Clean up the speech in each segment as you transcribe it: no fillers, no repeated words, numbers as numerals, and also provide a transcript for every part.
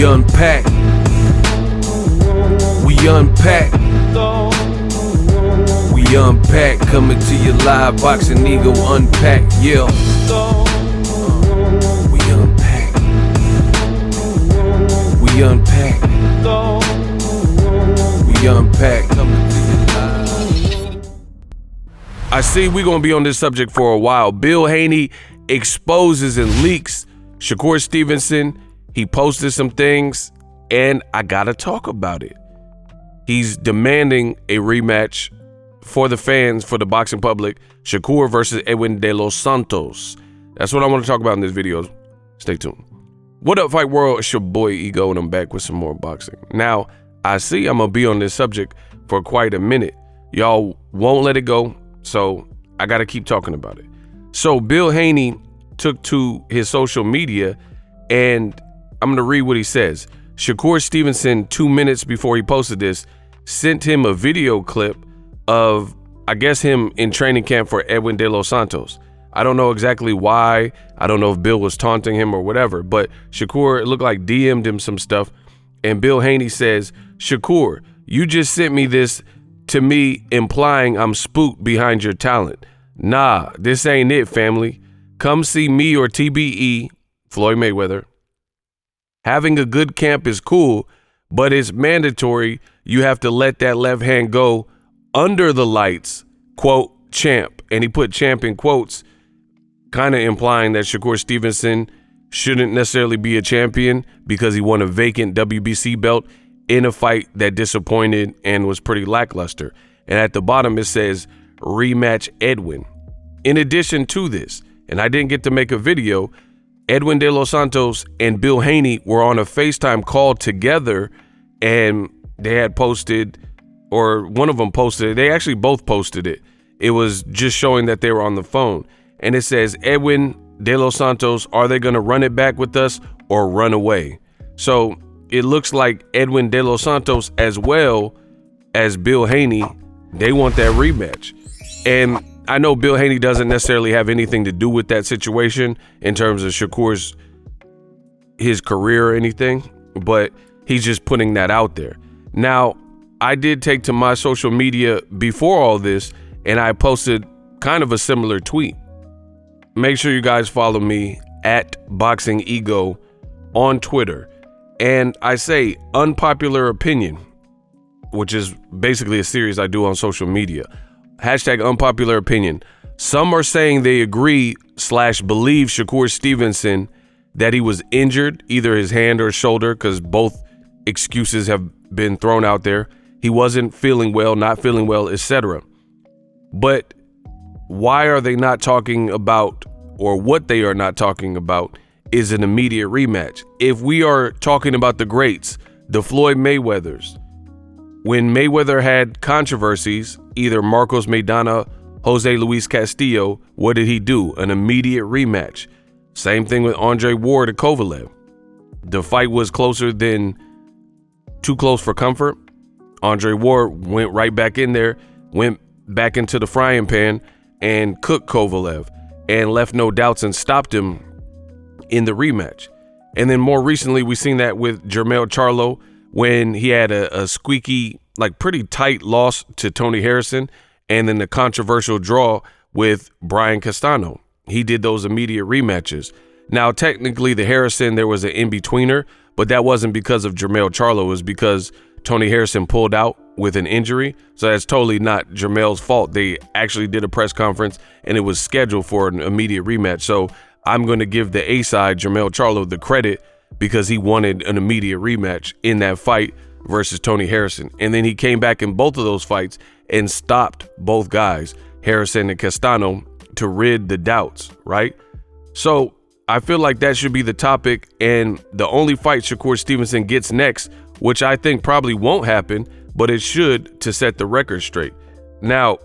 unpack. We unpack. We unpack. Coming to you live, Boxingego unpack. Yeah. We unpack. We unpack. We unpack. Coming to you live. I see we're gonna be on this subject for a while. Bill Haney exposes and leaks Shakur Stevenson. He posted some things, and I gotta talk about it. He's demanding a rematch for the fans, for the boxing public. Shakur versus Edwin de los Santos. That's what I want to talk about in this video. Stay tuned. What up, Fight World? It's your boy Ego, and I'm back with some more boxing. Now, I see I'm gonna be on this subject for quite a minute. Y'all won't let it go, so I gotta keep talking about it. So Bill Haney took to his social media, and I'm gonna read what he says. Shakur Stevenson, 2 minutes before he posted this, sent him a video clip of, I guess, him in training camp for Edwin de los Santos. I don't know exactly why. I don't know if Bill was taunting him or whatever, but Shakur, it looked like DM'd him some stuff. And Bill Haney says, Shakur, you just sent me this to me implying I'm spooked behind your talent. Nah, this ain't it, family. Come see me or TBE, Floyd Mayweather. Having a good camp is cool, but it's mandatory. You have to let that left hand go under the lights, quote, champ. And he put champ in quotes, kind of implying that Shakur Stevenson shouldn't necessarily be a champion because he won a vacant WBC belt in a fight that disappointed and was pretty lackluster. And at the bottom, it says, rematch Edwin. In addition to this, and I didn't get to make a video, Edwin de los Santos and Bill Haney were on a FaceTime call together, and they had posted, or one of them posted it. They actually both posted it. It was just showing that they were on the phone. And it says, Edwin de los Santos, are they going to run it back with us or run away? So it looks like Edwin de los Santos, as well as Bill Haney, they want that rematch. And I know Bill Haney doesn't necessarily have anything to do with that situation in terms of Shakur's, his career or anything, but he's just putting that out there. Now, I did take to my social media before all this, and I posted kind of a similar tweet. Make sure you guys follow me at Boxingego on Twitter. And I say Unpopular Opinion, which is basically a series I do on social media. Hashtag Unpopular Opinion. Some are saying they agree / believe Shakur Stevenson that he was injured, either his hand or shoulder, because both excuses have been thrown out there. He wasn't feeling well, not feeling well, etc. But why are they not talking about, or what they are not talking about, is an immediate rematch? If we are talking about the greats, the Floyd Mayweathers, when Mayweather had controversies, either Marcos Maidana, Jose Luis Castillo, what did he do? An immediate rematch. Same thing with Andre Ward to Kovalev. The fight was closer than too close for comfort. Andre Ward went right back in there, went back into the frying pan and cooked Kovalev and left no doubts and stopped him in the rematch. And then more recently, we've seen that with Jermell Charlo when he had a squeaky, like pretty tight loss to Tony Harrison, and then the controversial draw with Brian Castano. He did those immediate rematches. Now, technically, the Harrison, there was an in-betweener, but that wasn't because of Jermell Charlo. It was because Tony Harrison pulled out with an injury. So that's totally not Jermell's fault. They actually did a press conference, and it was scheduled for an immediate rematch. So I'm going to give the A side, Jermell Charlo, the credit because he wanted an immediate rematch in that fight versus Tony Harrison. And then he came back in both of those fights and stopped both guys, Harrison and Castano, to rid the doubts, right? So I feel like that should be the topic, and the only fight Shakur Stevenson gets next, which I think probably won't happen, but it should, to set the record straight. Now,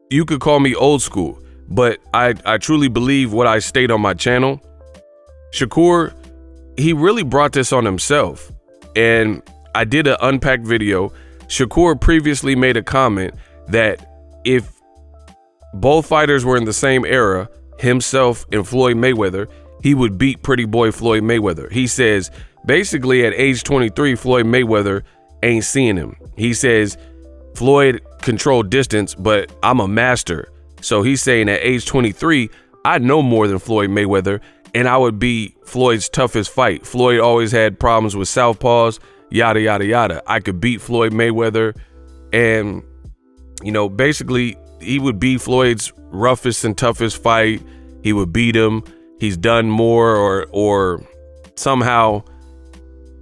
you could call me old school, but I truly believe what I state on my channel. Shakur, he really brought this on himself, and I did an unpacked video. Shakur previously made a comment that if both fighters were in the same era, himself and Floyd Mayweather, he would beat pretty boy Floyd Mayweather. He says, basically at age 23, Floyd Mayweather ain't seeing him. He says Floyd controlled distance, but I'm a master. So he's saying at age 23, I know more than Floyd Mayweather, and I would be Floyd's toughest fight. Floyd always had problems with southpaws, yada, yada, yada. I could beat Floyd Mayweather, and, you know, basically he would be Floyd's roughest and toughest fight. He would beat him. He's done more or somehow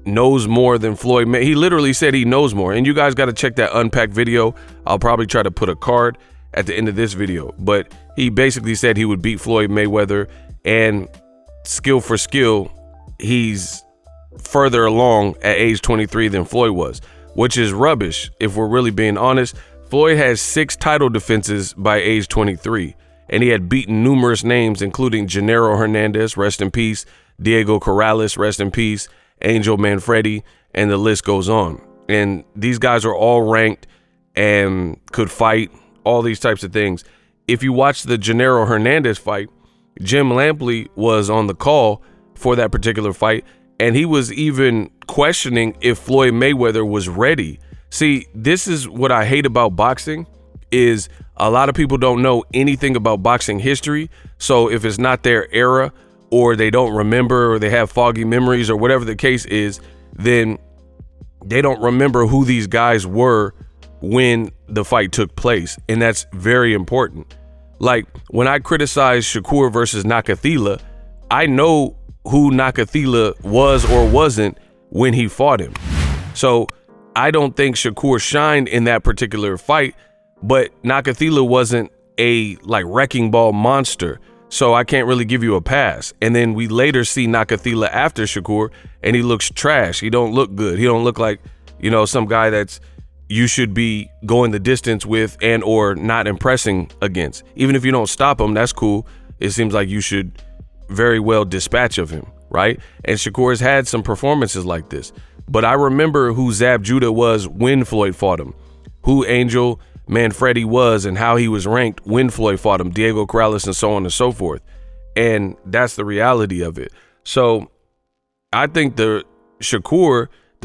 knows more than Floyd May. He literally said he knows more. And you guys got to check that Unpacked video. I'll probably try to put a card at the end of this video. But he basically said he would beat Floyd Mayweather, and skill for skill, he's further along at age 23 than Floyd was, which is rubbish if we're really being honest. Floyd has 6 title defenses by age 23, and he had beaten numerous names, including Gennaro Hernandez, rest in peace, Diego Corrales, rest in peace, Angel Manfredi, and the list goes on. And these guys are all ranked and could fight, all these types of things. If you watch the Gennaro Hernandez fight, Jim Lampley was on the call for that particular fight, and he was even questioning if Floyd Mayweather was ready. See, this is what I hate about boxing, is a lot of people don't know anything about boxing history. So if it's not their era, or they don't remember, or they have foggy memories, or whatever the case is, then they don't remember who these guys were when the fight took place. And that's very important. Like when I criticize Shakur versus Nakathila, I know who Nakathila was or wasn't when he fought him. So I don't think Shakur shined in that particular fight, but Nakathila wasn't a like wrecking ball monster. So I can't really give you a pass. And then we later see Nakathila after Shakur, and he looks trash. He don't look good. He don't look like, you know, some guy that's you should be going the distance with and or not impressing against. Even if you don't stop him, that's cool. It seems like you should very well dispatch of him, right? And Shakur's had some performances like this. But I remember who Zab Judah was when Floyd fought him, who Angel Manfredi was and how he was ranked when Floyd fought him, Diego Corrales, and so on and so forth. And that's the reality of it. So I think the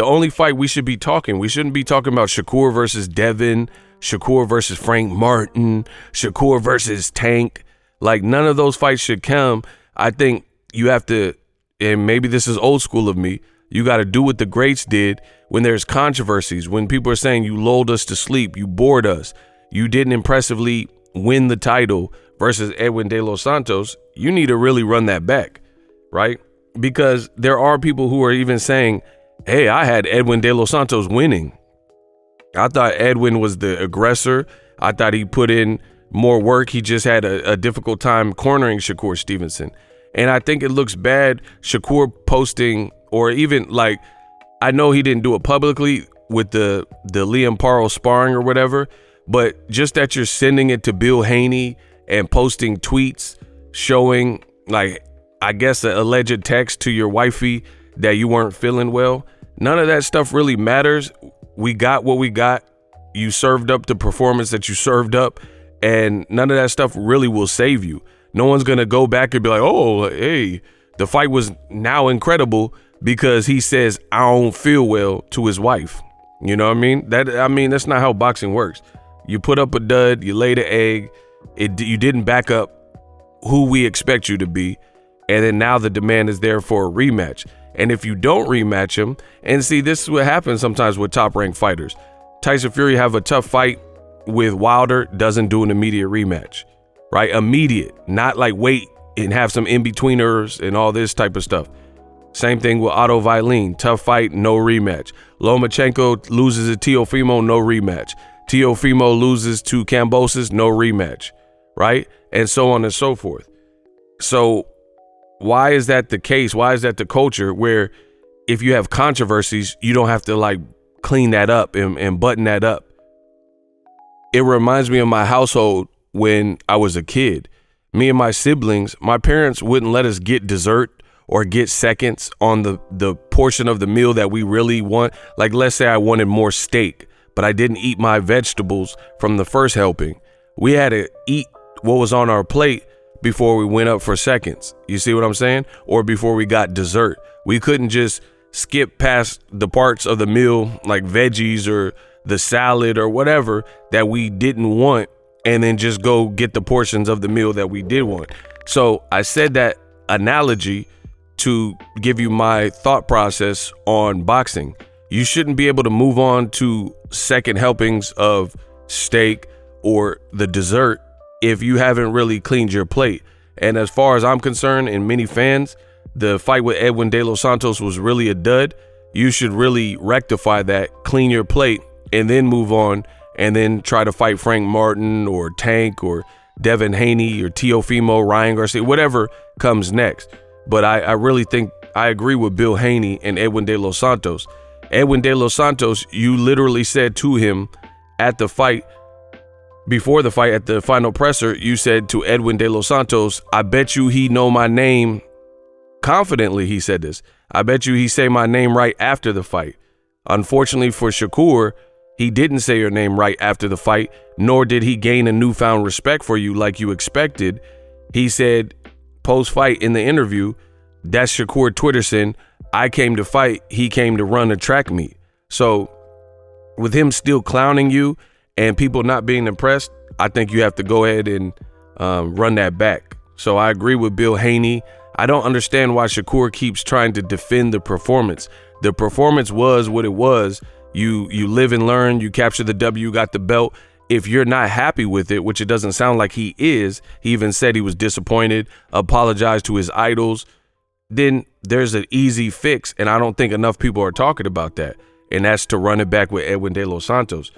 only fight we should be talking, we shouldn't be talking about Shakur versus Devin, Shakur versus Frank Martin, Shakur versus Tank. Like none of those fights should come. I think you have to, and maybe this is old school of me, you got to do what the greats did when there's controversies, when people are saying you lulled us to sleep, you bored us, you didn't impressively win the title versus Edwin de los Santos. You need to really run that back, right? Because there are people who are even saying, hey, I had Edwin de los Santos winning. I thought Edwin was the aggressor. I thought he put in more work. He just had a difficult time cornering Shakur Stevenson. And I think it looks bad, Shakur posting, or even like, I know he didn't do it publicly with the Liam Paro sparring or whatever, but just that you're sending it to Bill Haney and posting tweets showing like, I guess, an alleged text to your wifey that you weren't feeling well. None of that stuff really matters. We got what we got. You served up the performance that you served up, and none of that stuff really will save you. No one's going to go back and be like, oh, hey, the fight was now incredible because he says, I don't feel well to his wife. You know what I mean? That's not how boxing works. You put up a dud, you laid an egg, you didn't back up who we expect you to be, and then now the demand is there for a rematch. And if you don't rematch him, and see, this is what happens sometimes with top-ranked fighters. Tyson Fury have a tough fight with Wilder, doesn't do an immediate rematch, right? Immediate, not like wait and have some in-betweeners and all this type of stuff. Same thing with Otto Vailin, tough fight, no rematch. Lomachenko loses to Teofimo, no rematch. Teofimo loses to Kambosos, no rematch, right? And so on and so forth. So why is that the case? Why is that the culture where if you have controversies, you don't have to like clean that up and button that up? It reminds me of my household when I was a kid. Me and my siblings, my parents wouldn't let us get dessert or get seconds on the portion of the meal that we really want. Like, let's say I wanted more steak, but I didn't eat my vegetables from the first helping. We had to eat what was on our plate before we went up for seconds. You see what I'm saying? Or before we got dessert. We couldn't just skip past the parts of the meal like veggies or the salad or whatever that we didn't want, and then just go get the portions of the meal that we did want. So I said that analogy to give you my thought process on boxing. You shouldn't be able to move on to second helpings of steak or the dessert if you haven't really cleaned your plate. And as far as I'm concerned, and many fans, the fight with Edwin de los Santos was really a dud. You should really rectify that, clean your plate, and then move on, and then try to fight Frank Martin or Tank or Devin Haney or Teofimo, Ryan Garcia, whatever comes next. But I really think I agree with Bill Haney and Edwin de los Santos. Edwin de los Santos, you literally said to him at the fight, before the fight, at the final presser, you said to Edwin de los Santos, I bet you he know my name. Confidently, he said this. I bet you he say my name right after the fight. Unfortunately for Shakur, he didn't say your name right after the fight, nor did he gain a newfound respect for you like you expected. He said post-fight in the interview, that's Shakur Twitterson. I came to fight. He came to run a track meet. So with him still clowning you and people not being impressed, I think you have to go ahead and run that back. So I agree with Bill Haney. I don't understand why Shakur keeps trying to defend the performance. The performance was what it was. You live and learn. You capture the W, got the belt. If you're not happy with it, which it doesn't sound like he is, he even said he was disappointed, apologized to his idols, then there's an easy fix, and I don't think enough people are talking about that, and that's to run it back with Edwin de los Santos.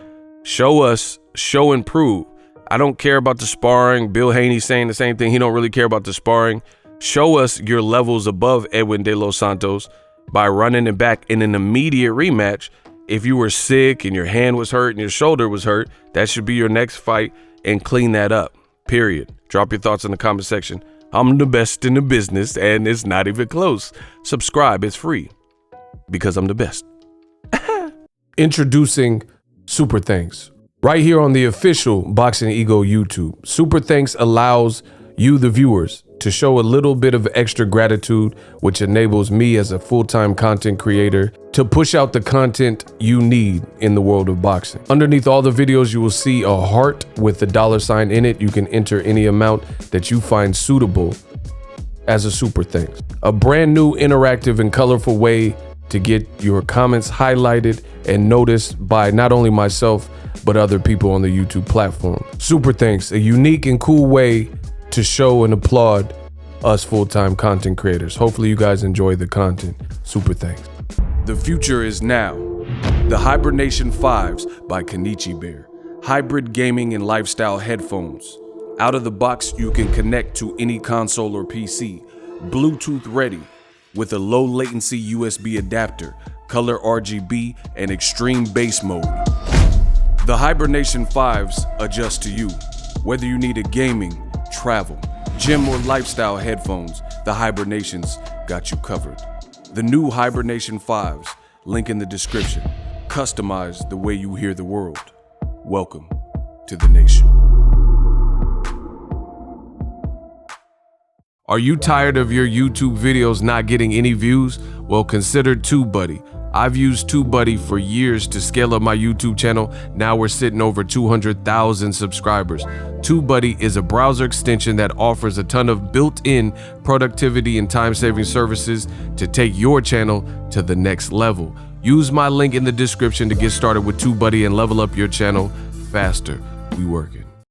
Show us, show and prove. I don't care about the sparring. Bill Haney saying the same thing. He don't really care about the sparring. Show us your levels above Edwin de los Santos by running it back in an immediate rematch. If you were sick and your hand was hurt and your shoulder was hurt, that should be your next fight, and clean that up, period. Drop your thoughts in the comment section. I'm the best in the business, and it's not even close. Subscribe, it's free, because I'm the best. Introducing Super Thanks, right here on the official Boxingego YouTube. Super Thanks allows you, the viewers, to show a little bit of extra gratitude, which enables me as a full-time content creator to push out the content you need in the world of boxing. Underneath all the videos, you will see a heart with the $sign in it. You can enter any amount that you find suitable as a super thanks. A brand new, interactive, and colorful way to get your comments highlighted and noticed by not only myself, but other people on the YouTube platform. Super thanks, a unique and cool way to show and applaud us full-time content creators. Hopefully you guys enjoy the content. Super thanks. The future is now. The Hibernation 5s by Kenichi Bear. Hybrid gaming and lifestyle headphones. Out of the box, you can connect to any console or PC. Bluetooth ready with a low latency USB adapter, color RGB, and extreme bass mode. The Hibernation 5s adjust to you. Whether you need a gaming, travel, gym, or lifestyle headphones, the Hibernations got you covered. The new Hibernation 5s, link in the description. Customize the way you hear the world. Welcome to the nation. Are you tired of your YouTube videos not getting any views? Well, consider TubeBuddy. I've used TubeBuddy for years to scale up my YouTube channel. Now we're sitting over 200,000 subscribers. TubeBuddy is a browser extension that offers a ton of built-in productivity and time-saving services to take your channel to the next level. Use my link in the description to get started with TubeBuddy and level up your channel faster. We working.